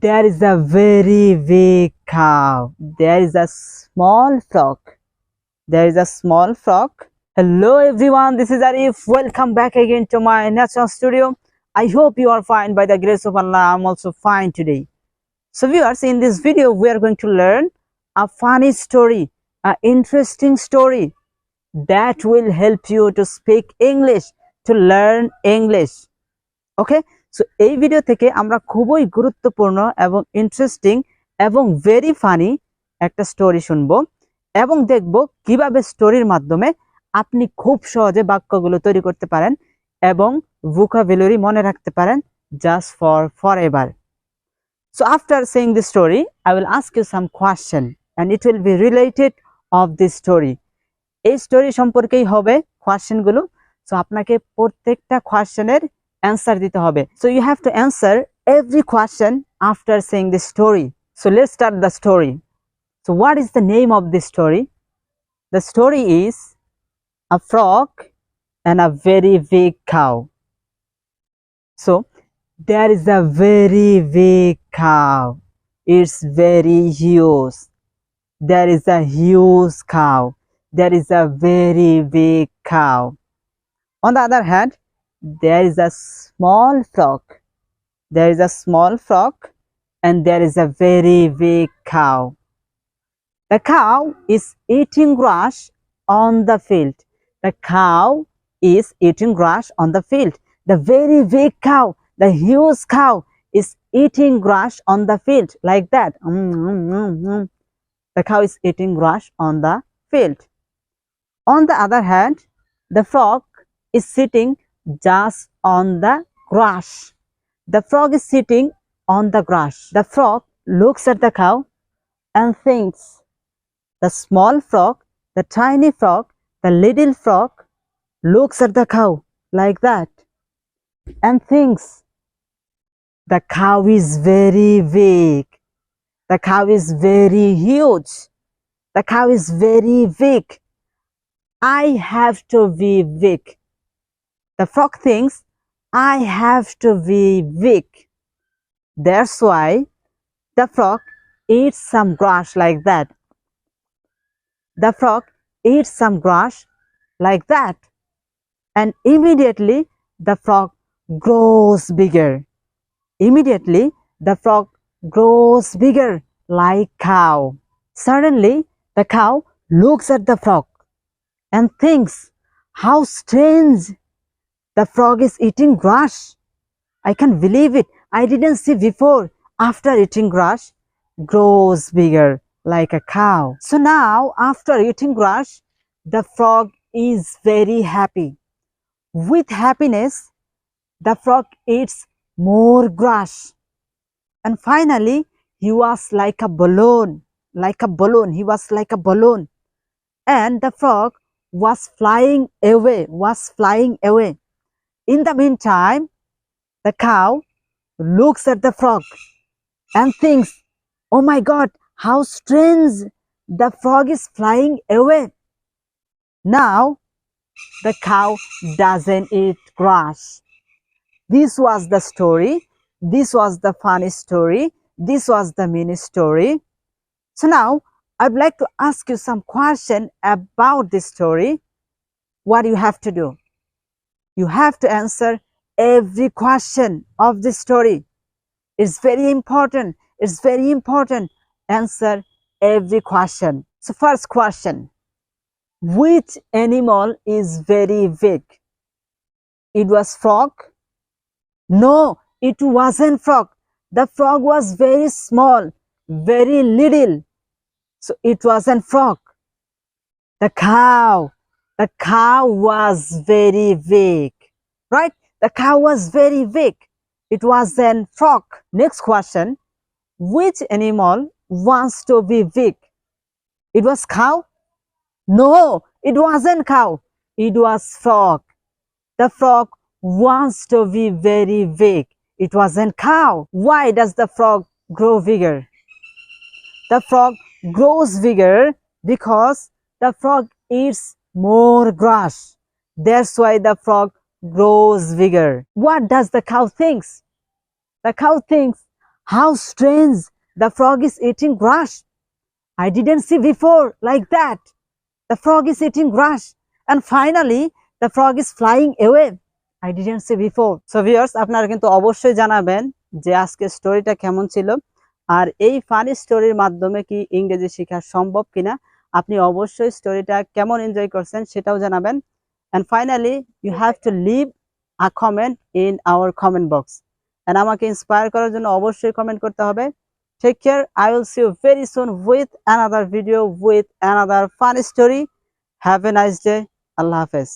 There is a very big cow. There is a small frog. There is a small frog. Hello everyone, this is Arif. Welcome back again to my natural studio. I hope you are fine by the grace of Allah. I'm also fine today. So viewers, in this video we are going to learn a funny story, an interesting story that will help you to speak English, to learn English. Okay, so এই video থেকে আমরা খুবই গুরুত্বপূর্ণ এবং interesting এবং very funny একটা story শুনবো এবং দেখব কিভাবে স্টোরির মাধ্যমে আপনি খুব সহজে বাক্যগুলো তৈরি করতে পারেন এবং ভোকাবুলারি মনে রাখতে পারেন just forever. So after saying this story I will ask you some question and it will be related of this story. এই স্টোরি সম্পর্কেই হবে কোয়েশ্চেনগুলো। সো আপনাকে প্রত্যেকটা কোয়েশ্চেনের answer দিতে হবে। So you have to answer every question after saying the story. So let's start the story. So what is the name of this story? The story is a frog and a very big cow. So there is a very big cow. It's very huge. There is a huge cow. There is a very big cow. On the other hand, there is a small frog. There is a small frog and there is a very big cow. The cow is eating grass on the field. The cow is eating grass on the field. The very big cow, the huge cow is eating grass on the field like that. The cow is eating grass on the field. On the other hand, the frog is sitting just on the grass. The frog is sitting on the grass. The frog looks at the cow and thinks. The small frog, the tiny frog, the little frog looks at the cow like that and thinks, the cow is very big. The cow is very huge. The cow is very big. I have to be big. The frog thinks, I have to be big. That's why the frog eats some grass like that. The frog eats some grass like that. And immediately the frog grows bigger. Immediately the frog grows bigger like cow. Suddenly the cow looks at the frog and thinks, how strange. The frog is eating grass. I can't believe it. I didn't see before. After eating grass, grows bigger like a cow. So now, after eating grass, the frog is very happy. With happiness, the frog eats more grass. And finally, he was like a balloon. Like a balloon. He was like a balloon. And the frog was flying away. In the meantime, the cow looks at the frog and thinks, oh my God, how strange, the frog is flying away. Now, the cow doesn't eat grass. This was the story. This was the funny story. This was the mini story. So now, I'd like to ask you some question about this story. What you have to do? You have to answer every question of this story. It's very important. It's very important. Answer every question. So first question. Which animal is very big? It was frog? No, it wasn't frog. The frog was very small, very little. So it wasn't frog. The cow. The cow was very big, right? The cow was very big. It wasn't frog. Next question. Which animal wants to be big? It was cow? No, it wasn't cow. It was frog. The frog wants to be very big. It wasn't cow. Why does the frog grow bigger? The frog grows bigger because the frog eats more grass. That's why the frog grows bigger. What does the cow think? The cow thinks, How strange, the frog is eating grass. I didn't see before like that. The frog is eating grass and finally the frog is flying away. I didn't see before. So viewers, আপনারা কিন্তু অবশ্যই জানাবেন যে আজকে স্টোরিটা কেমন ছিল আর এই ফানি স্টোরির মাধ্যমে কি ইংরেজি শেখা সম্ভব কিনা আপনি অবশ্যই স্টোরিটা কেমন এনজয় করছেন সেটাও জানাবেন and finally you have to leave a comment in our comment box and আমাকে ইন্সপায়ার করার জন্য অবশ্যই কমেন্ট করতে হবে take care I will see you very soon with another video with another fun story have a nice day Allah Hafiz